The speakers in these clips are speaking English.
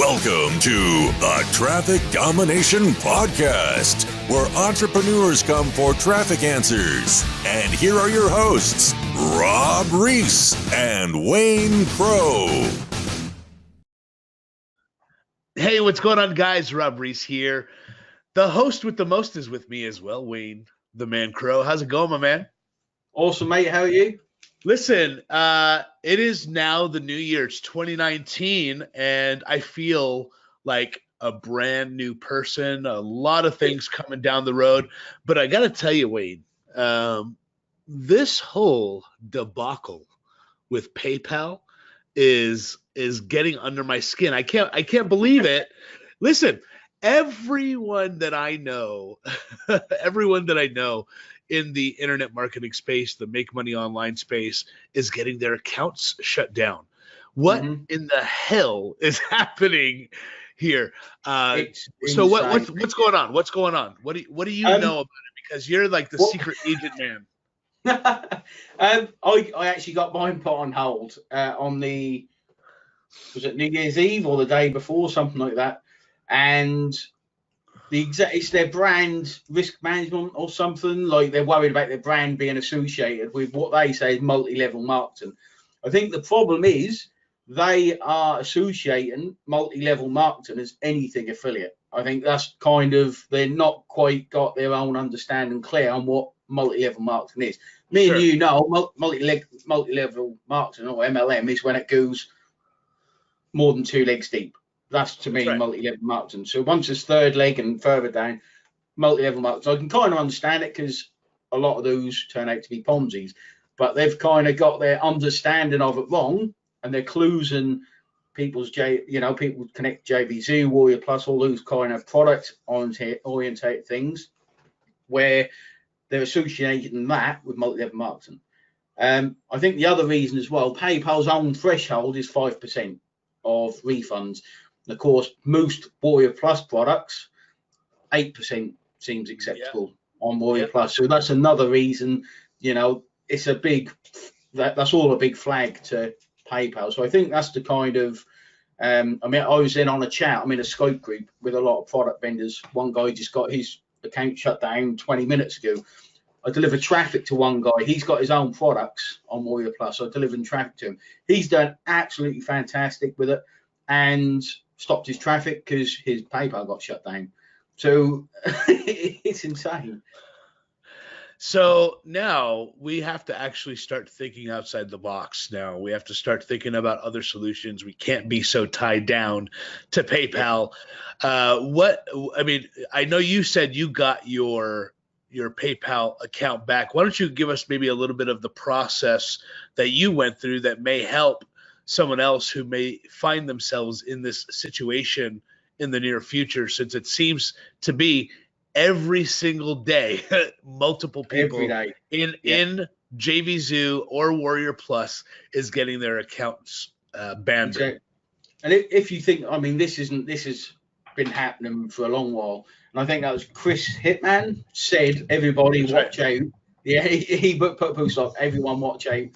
Welcome to the Traffic Domination Podcast, where entrepreneurs come for traffic answers. And here are your hosts, Rob Reese and Wayne Crowe. Hey, what's going on, guys? Rob Reese here. The host with the most is with me as well, Wayne, the man Crowe. How's it going, my man? Awesome, mate. How are you? Listen, it is now the new year. It's 2019, and I feel like a brand new person. A lot of things coming down the road. But I got to tell you, Wayne, this whole debacle with PayPal is getting under my skin. I can't believe it. Listen, everyone that I know in the internet marketing space, the make money online space, is getting their accounts shut down. What in the hell is happening here? So what's going on? What's going on? What do you know about it? Because you're like the secret agent man. I actually got mine put on hold on was it New Year's Eve or the day before, something like that, and it's their brand risk management or something. Like, they're worried about their brand being associated with what they say is multi-level marketing. I think the problem is they are associating multi-level marketing as anything affiliate. I think that's they're not quite got their own understanding clear on what multi-level marketing is. And you know, multi-level marketing, or MLM, is when it goes more than 2 legs deep. That's, to me, multi-level marketing. So once it's third leg and further down, multi-level marketing. So I can kind of understand it, because a lot of those turn out to be Ponzi's. But they've kind of got their understanding of it wrong, and they're closing people's, people connect JVZoo, Warrior Plus, all those kind of product-orientated things, where they're associating that with multi-level marketing. I think the other reason as well, PayPal's own threshold is 5% of refunds. And of course, most Warrior Plus products, 8% seems acceptable on Warrior Plus. So that's another reason, it's that's all a big flag to PayPal. So I think that's the kind of, I was in on a chat, I'm in a Skype group with a lot of product vendors. One guy just got his account shut down 20 minutes ago. I delivered traffic to one guy. He's got his own products on Warrior Plus. So I delivered traffic to him. He's done absolutely fantastic with it and stopped his traffic because his PayPal got shut down. So it's insane. So now we have to actually start thinking outside the box. Now we have to start thinking about other solutions. We can't be so tied down to PayPal. I know you said you got your PayPal account back. Why don't you give us maybe a little bit of the process that you went through that may help someone else who may find themselves in this situation in the near future, since it seems to be every single day, multiple people in JVZoo or Warrior Plus is getting their accounts banned. Exactly. And if you think, this has been happening for a long while. And I think that was Chris Hitman said, everybody watch out. Yeah, he put a post up, everyone watch out.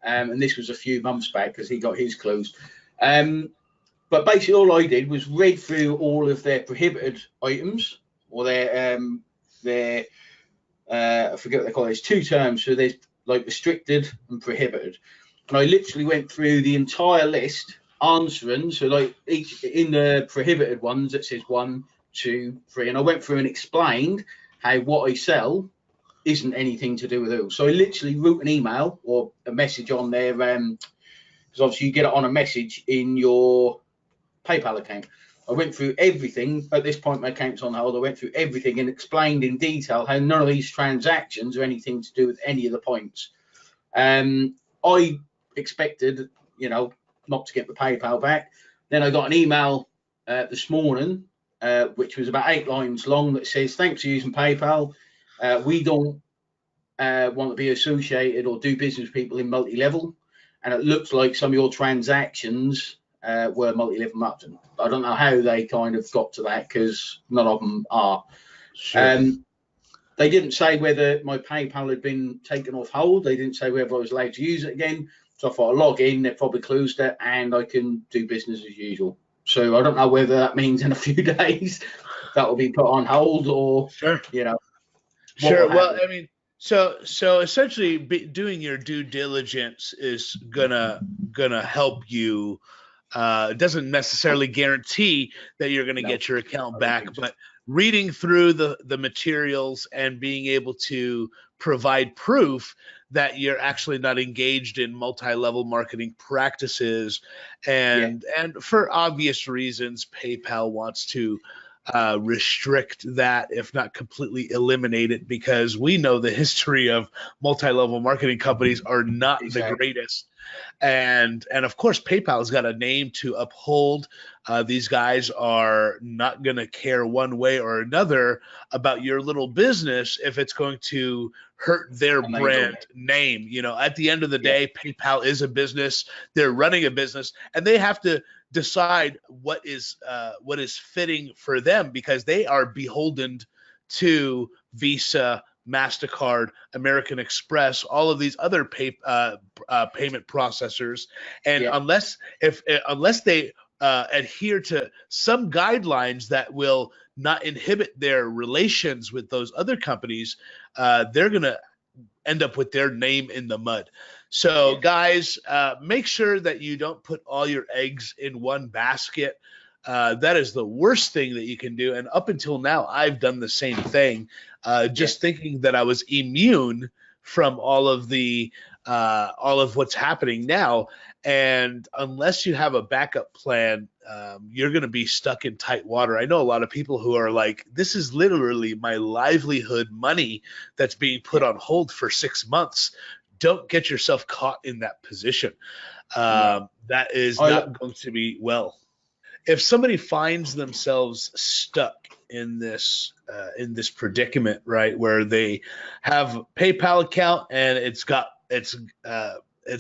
And this was a few months back because he got his closed. But basically all I did was read through all of their prohibited items, or their I forget what they call it. There's 2 terms. So there's like restricted and prohibited. And I literally went through the entire list answering. So like each in the prohibited ones, it says 1, 2, 3. And I went through and explained how what I sell isn't anything to do with those. So I literally wrote an email or a message on there, because obviously you get it on a message in your PayPal account. I went through everything. At this point, my account's on hold. I went through everything and explained in detail how none of these transactions are anything to do with any of the points. I expected, not to get the PayPal back. Then I got an email this morning, which was about 8 lines long, that says, "Thanks for using PayPal. We don't want to be associated or do business with people in multi-level. And it looks like some of your transactions were multi-level marketing." I don't know how they kind of got to that, because none of them are. Sure. They didn't say whether my PayPal had been taken off hold. They didn't say whether I was allowed to use it again. So I thought I'd log in, they probably closed it, and I can do business as usual. So I don't know whether that means in a few days that will be put on hold, or Sure. what Sure. will Well, happen. I mean, so essentially, doing your due diligence is gonna help you. It doesn't necessarily guarantee that you're gonna No, get your account I don't back, think so. but reading through the materials and being able to provide proof that you're actually not engaged in multi-level marketing practices, and for obvious reasons, PayPal wants to restrict that, if not completely eliminate it, because we know the history of multi-level marketing companies are not the Exactly. greatest. And of course, PayPal's got a name to uphold. These guys are not going to care one way or another about your little business if it's going to hurt their And they brand don't. name. At the end of the Yeah. day, PayPal is a business. They're running a business, and they have to decide what is fitting for them, because they are beholden to Visa, MasterCard, American Express, all of these other payment processors. And Yeah. unless they adhere to some guidelines that will not inhibit their relations with those other companies, they're going to end up with their name in the mud. So, Yeah. guys, make sure that you don't put all your eggs in one basket. That is the worst thing that you can do. And up until now, I've done the same thing, just thinking that I was immune from all of what's happening now. And unless you have a backup plan, you're going to be stuck in tight water. I know a lot of people who are like, this is literally my livelihood money that's being put on hold for 6 months. Don't get yourself caught in that position. That is not going to be well. If somebody finds themselves stuck in this predicament, right, where they have a PayPal account and it's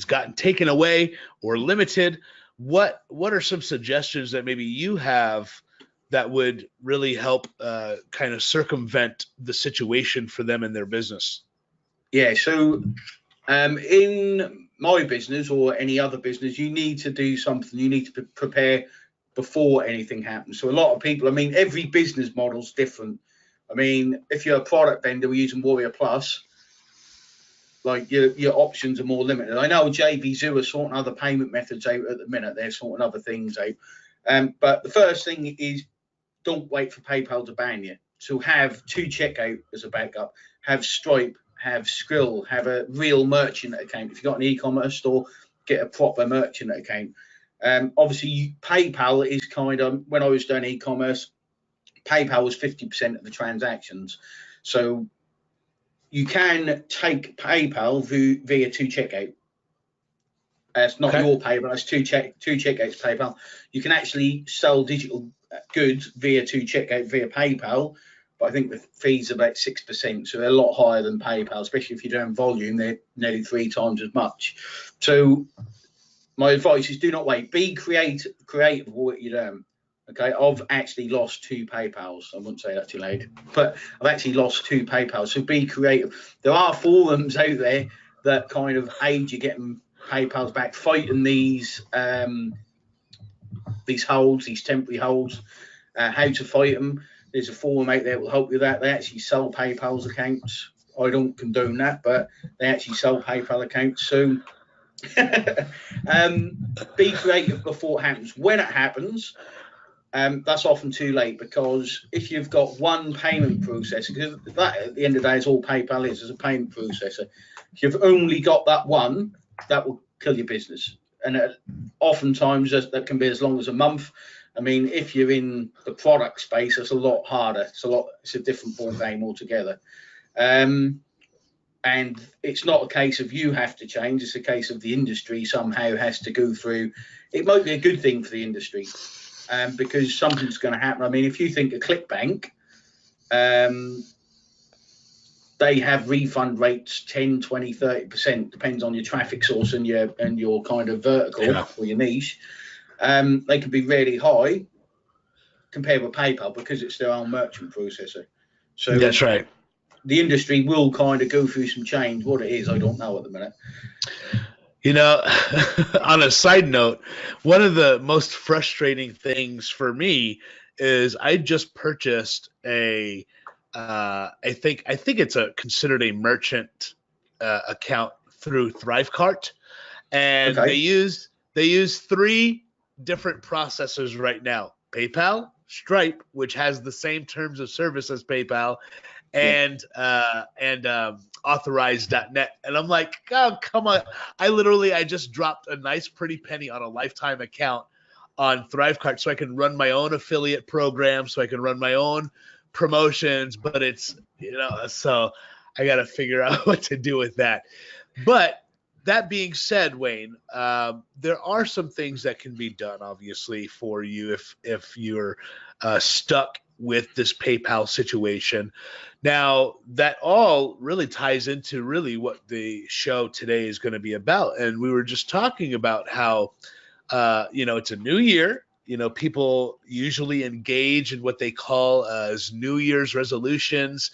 gotten taken away or limited, what are some suggestions that maybe you have that would really help kind of circumvent the situation for them in their business? Yeah. So in my business or any other business, you need to do something. You need to prepare before anything happens. So a lot of people, I mean, every business model's different. I mean, if you're a product vendor, we're using Warrior Plus, like your options are more limited. I know JB Zoo are sorting other payment methods out at the minute. They're sorting other things out. But the first thing is, don't wait for PayPal to ban you. So have 2Checkout as a backup. Have Stripe, have Skrill, have a real merchant account. If you've got an e-commerce store, get a proper merchant account. Obviously, PayPal is kind of, when I was doing e-commerce, PayPal was 50% of the transactions. So you can take PayPal via 2Checkout. It's not your PayPal, it's 2Checkout's PayPal. You can actually sell digital goods via 2Checkout via PayPal, but I think the fees are about 6%, so they're a lot higher than PayPal, especially if you're doing volume. They're nearly 3 times as much. So my advice is, do not wait. Be creative with what you're doing. Okay, I've actually lost 2 PayPals. I wouldn't say that too loud, but I've actually lost 2 PayPals. So be creative. There are forums out there that kind of aid you getting PayPals back, fighting these holds, these temporary holds, how to fight them. There's a forum out there that will help you with that. They actually sell PayPal's accounts. I don't condone that, but they actually sell PayPal accounts. So be creative before it happens. When it happens, that's often too late, because if you've got one payment processor, because that at the end of the day is all PayPal is a payment processor. If you've only got that one, that will kill your business. And oftentimes that can be as long as a month. I mean, if you're in the product space, it's a lot harder. It's a different ball game altogether. And it's not a case of you have to change. It's a case of the industry somehow has to go through. It might be a good thing for the industry, because something's going to happen. I mean, if you think of ClickBank, they have refund rates 10, 20, 30%, depends on your traffic source and your kind of vertical or your niche. They can be really high compared with PayPal because it's their own merchant processor. So that's right. The industry will kind of go through some change. What it is, I don't know at the minute. You know, on a side note, one of the most frustrating things for me is I just purchased I think it's a considered a merchant account through Thrivecart, and Okay. they use three different processors right now: PayPal, Stripe, which has the same terms of service as PayPal, Yeah. and authorize.net. And I'm like, oh, come on. I just dropped a nice pretty penny on a lifetime account on Thrivecart so I can run my own affiliate program, so I can run my own promotions, but it's, so I got to figure out what to do with that. But that being said, Wayne, there are some things that can be done, obviously, for you if you're stuck with this PayPal situation. Now, that all really ties into really what the show today is going to be about. And we were just talking about how, it's a new year. People usually engage in what they call as New Year's resolutions,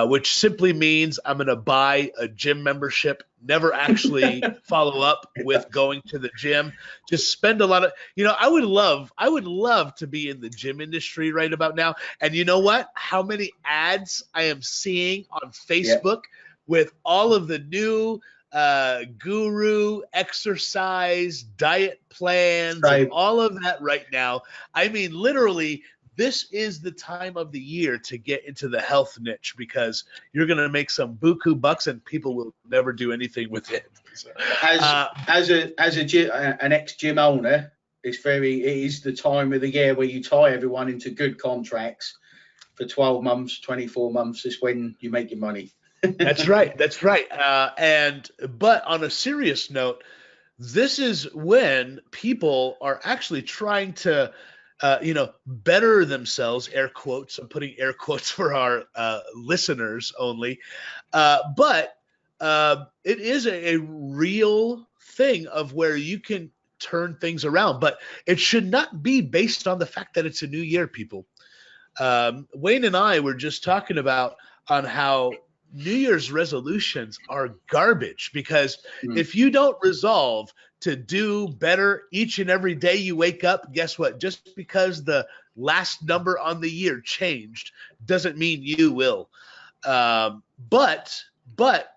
which simply means I'm going to buy a gym membership, never actually follow up with going to the gym, just spend a lot of, I would love to be in the gym industry right about now. And you know what? How many ads I am seeing on Facebook with all of the new guru exercise diet plans and all of that right now. I mean, literally, this is the time of the year to get into the health niche because you're going to make some buku bucks and people will never do anything with it. So, an ex-gym owner, it is the time of the year where you tie everyone into good contracts for 12 months, 24 months is when you make your money. That's right. But on a serious note, this is when people are actually trying to better themselves, air quotes. I'm putting air quotes for our listeners only. But it is a real thing of where you can turn things around. But it should not be based on the fact that it's a new year, people. Wayne and I were just talking about on how New Year's resolutions are garbage because if you don't resolve to do better each and every day you wake up, guess what? Just because the last number on the year changed doesn't mean you will. But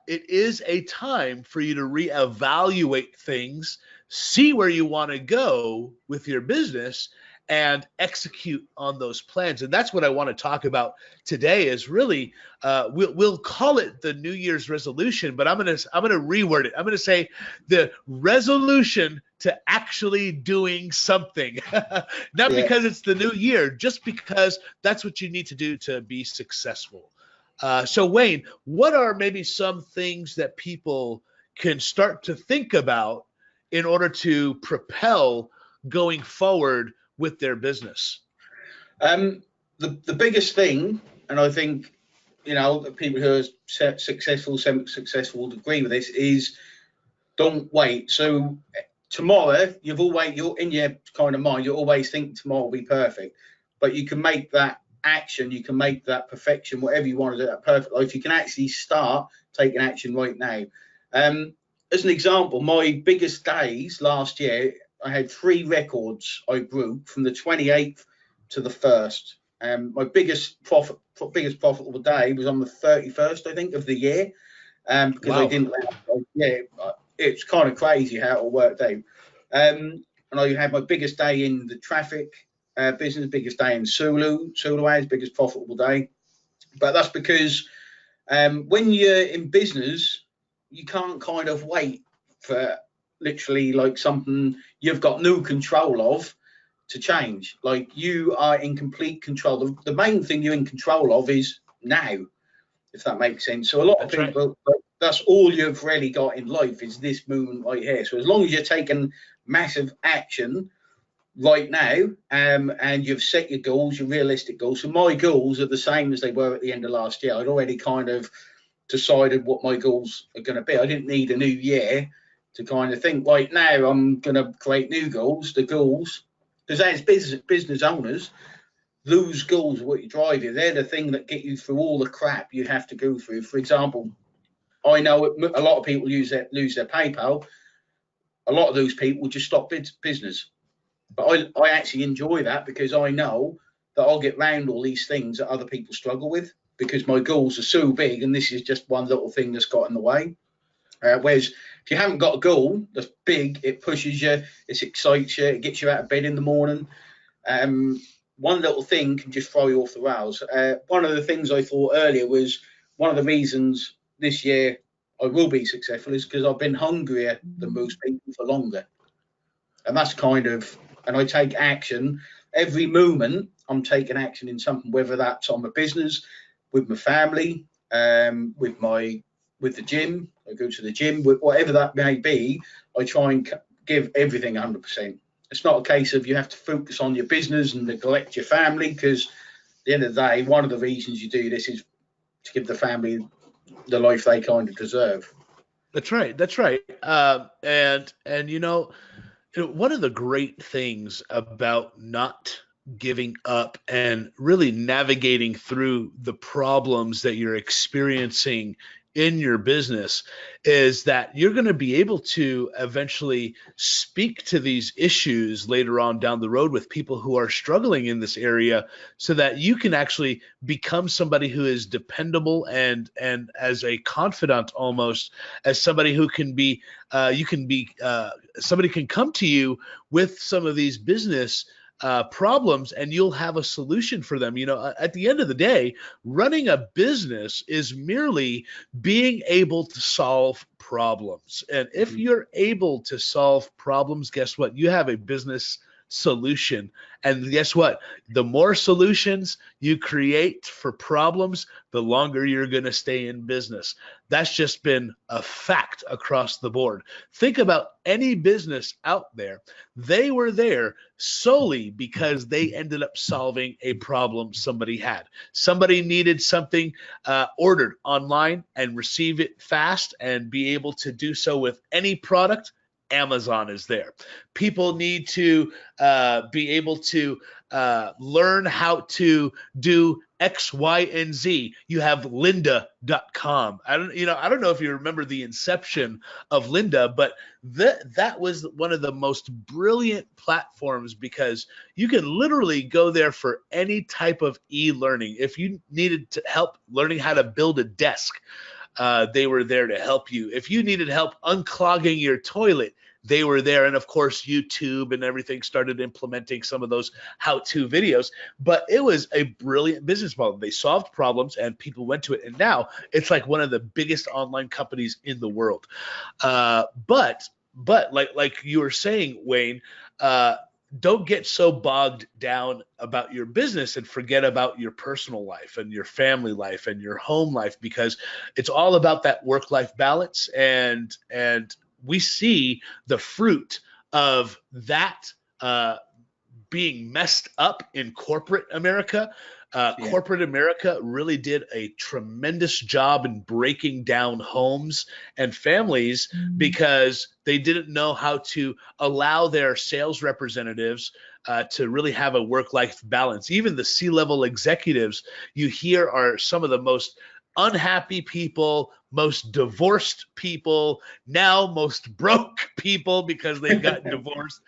it is a time for you to reevaluate things, see where you want to go with your business, and execute on those plans. And that's what I want to talk about today is really, we'll call it the New Year's resolution, but I'm going to reword it. I'm going to say the resolution to actually doing something, not because it's the new year, just because that's what you need to do to be successful. So Wayne, what are maybe some things that people can start to think about in order to propel going forward with their business? The biggest thing, and I think, the people who are successful, semi-successful would agree with this, is don't wait. So tomorrow, you're in your kind of mind, you always think tomorrow will be perfect, but you can make that action, you can make that perfection, whatever you want to do, that perfect life. You can actually start taking action right now. As an example, my biggest days last year, I had 3 records I broke from the 28th to the 1st. My biggest profitable day was on the 31st, I think, of the year, because I didn't. It's kind of crazy how it all worked out. And I had my biggest day in the traffic business, biggest day in Sulu ads, biggest profitable day. But that's because when you're in business, you can't kind of wait for literally like something you've got no control of to change. Like you are in complete control. The main thing you're in control of is now, if that makes sense. So a lot of people, that's all you've really got in life is this moment right here. So as long as you're taking massive action right now, and you've set your goals, your realistic goals. So my goals are the same as they were at the end of last year. I'd already kind of decided what my goals are going to be. I didn't need a new year to kind of think, right now I'm going to create new goals. The goals, because as business owners, those goals are what you drive you. They're the thing that get you through all the crap you have to go through. For example, I know a lot of people lose their PayPal, a lot of those people just stop business. But I actually enjoy that because I know that I'll get round all these things that other people struggle with because my goals are so big and this is just one little thing that's got in the way. Whereas if you haven't got a goal that's big, it pushes you, it excites you, it gets you out of bed in the morning. One little thing can just throw you off the rails. One of the things I thought earlier was one of the reasons this year I will be successful is because I've been hungrier than most people for longer. And that's and I take action. Every moment I'm taking action in something, whether that's on my business, with my family, with the gym. I go to the gym, whatever that may be. I try and give everything 100%. It's not a case of you have to focus on your business and neglect your family, because at the end of the day, one of the reasons you do this is to give the family the life they kind of deserve. That's right. That's right. And one of the great things about not giving up and really navigating through the problems that you're experiencing in your business is that you're going to be able to eventually speak to these issues later on down the road with people who are struggling in this area, so that you can actually become somebody who is dependable and as a confidant, almost as somebody who can be somebody can come to you with some of these business problems, and you'll have a solution for them. At the end of the day, running a business is merely being able to solve problems. And if you're able to solve problems, guess what? You have a business solution. And guess what? The more solutions you create for problems, the longer you're going to stay in business. That's just been a fact across the board. Think about any business out there. They were there solely because they ended up solving a problem somebody had. Somebody needed something ordered online and receive it fast and be able to do so with any product. Amazon is there. People need to be able to learn how to do X, Y, and Z. You have lynda.com. I don't know if you remember the inception of Lynda, but that was one of the most brilliant platforms, because you can literally go there for any type of e-learning. If you needed to help learning how to build a desk, they were there to help you. If you needed help unclogging your toilet, they were there. And of course, YouTube and everything started implementing some of those how-to videos. But it was a brilliant business model. They solved problems and people went to it. And now it's like one of the biggest online companies in the world. But like you were saying, Wayne, don't get so bogged down about your business and forget about your personal life and your family life and your home life, because it's all about that work-life balance. And we see the fruit of that being messed up in corporate America. Corporate America really did a tremendous job in breaking down homes and families because they didn't know how to allow their sales representatives to really have a work-life balance. Even the C-level executives you hear are some of the most unhappy people, most divorced people, now most broke people because they've gotten divorced.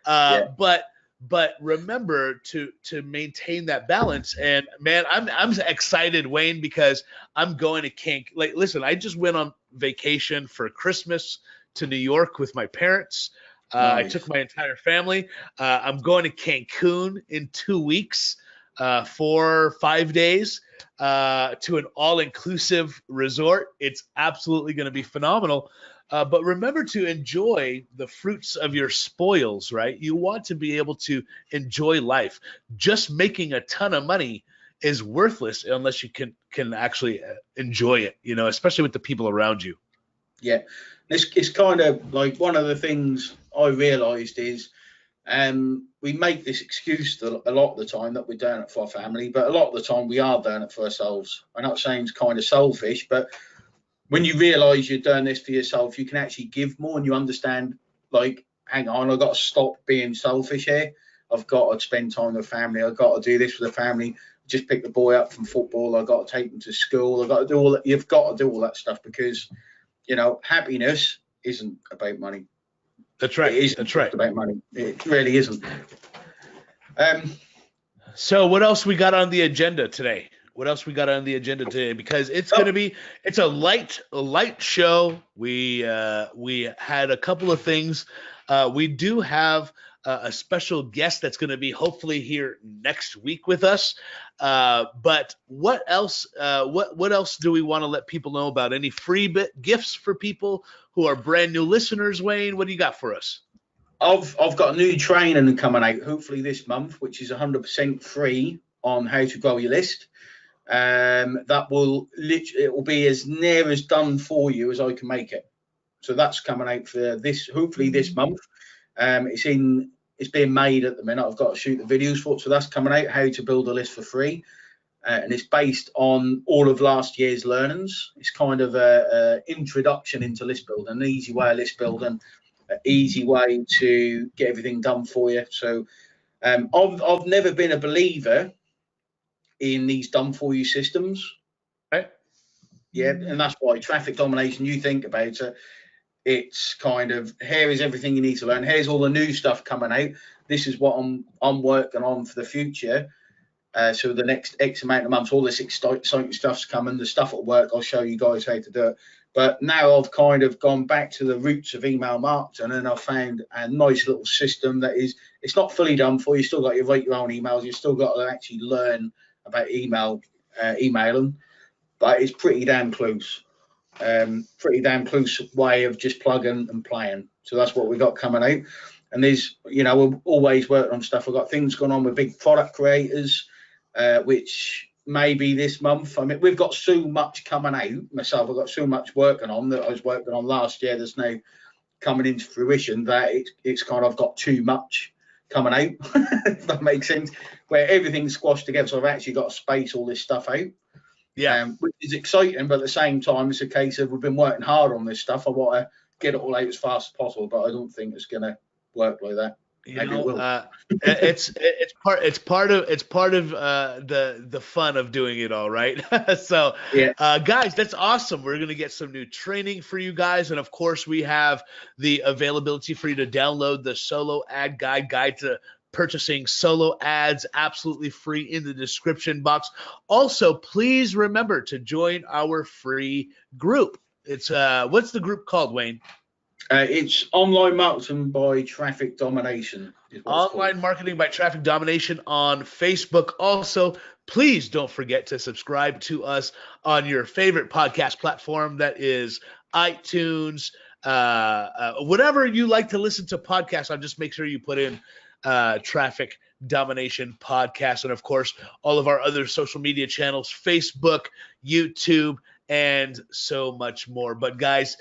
But remember to maintain that balance. And man, I'm excited, Wayne, because I'm going to Cancun. Like, listen, I just went on vacation for Christmas to New York with my parents. Nice. I took my entire family. I'm going to Cancun in 2 weeks, 4 or 5 days, to an all-inclusive resort. It's absolutely going to be phenomenal. But remember to enjoy the fruits of your spoils, right? You want to be able to enjoy life. Just making a ton of money is worthless unless you can actually enjoy it, especially with the people around you. Yeah, it's kind of like one of the things I realized is we make this excuse a lot of the time that we're doing it for our family, but a lot of the time we are doing it for ourselves. I'm not saying it's kind of selfish, but when you realize you're doing this for yourself, you can actually give more, and you understand, like, hang on, I've got to stop being selfish here. I've got to spend time with family. I've got to do this for the family. Just pick the boy up from football. I've got to take him to school. I've got to do all that. You've got to do all that stuff because, happiness isn't about money. That's right. It isn't That's right. just about money. It really isn't. So what else we got on the agenda today? Because it's going to be, it's a light show. We had a couple of things. We do have a special guest that's going to be hopefully here next week with us. But what else? What else do we want to let people know about? Any free gifts for people who are brand new listeners? Wayne, what do you got for us? I've got a new training coming out hopefully this month, which is 100% free on how to grow your list. That will it will be as near as done for you as I can make it. So that's coming out for this, hopefully this month. It's being made at the minute. I've got to shoot the videos for it, so that's coming out. How to build a list for free, and it's based on all of last year's learnings. It's kind of a introduction into list building, an easy way of list building, an easy way to get everything done for you. So I've never been a believer in these done for you systems. Right. Yeah, and that's why Traffic Domination, you think about it, it's kind of, here is everything you need to learn. Here's all the new stuff coming out. This is what I'm working on for the future. So the next X amount of months, all this exciting stuff's coming. The stuff at work, I'll show you guys how to do it. But now I've kind of gone back to the roots of email marketing, and I've found a nice little system that is, it's not fully done for you. You still got to write your own emails. You still got to actually learn about emailing, but it's pretty damn close. Way of just plugging and playing. So that's what we got coming out. And there's, we're always working on stuff. We've got things going on with big product creators, which maybe this month. I mean, we've got so much coming out. Myself, I've got so much working on that I was working on last year that's now coming into fruition, that it's kind of got too much coming out, if that makes sense, where everything's squashed together. So I've actually got to space all this stuff out. Yeah, which is exciting, but at the same time, it's a case of we've been working hard on this stuff. I want to get it all out as fast as possible, but I don't think it's going to work like that. It's part of the fun of doing it all, right? So, yeah. Guys, that's awesome. We're gonna get some new training for you guys, and of course, we have the availability for you to download the Solo Ad Guide to purchasing solo ads, absolutely free, in the description box. Also, please remember to join our free group. It's what's the group called, Wayne? It's Online Marketing by Traffic Domination. Online Marketing by Traffic Domination on Facebook. Also, please don't forget to subscribe to us on your favorite podcast platform. That is iTunes, whatever you like to listen to podcasts on. Just make sure you put in Traffic Domination Podcast, and of course all of our other social media channels, Facebook, YouTube, and so much more. But guys,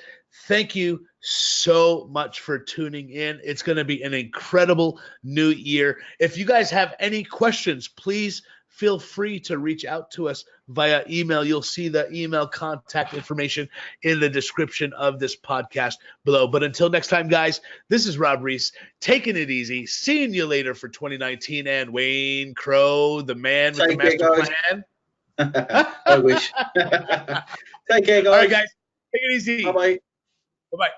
thank you so much for tuning in. It's going to be an incredible new year. If you guys have any questions, please feel free to reach out to us via email. You'll see the email contact information in the description of this podcast below. But until next time, guys, this is Rob Reese, taking it easy. Seeing you later for 2019. And Wayne Crowe, the man with the master plan. I wish. Take care, guys. All right, guys. Take it easy. Bye-bye. Bye-bye.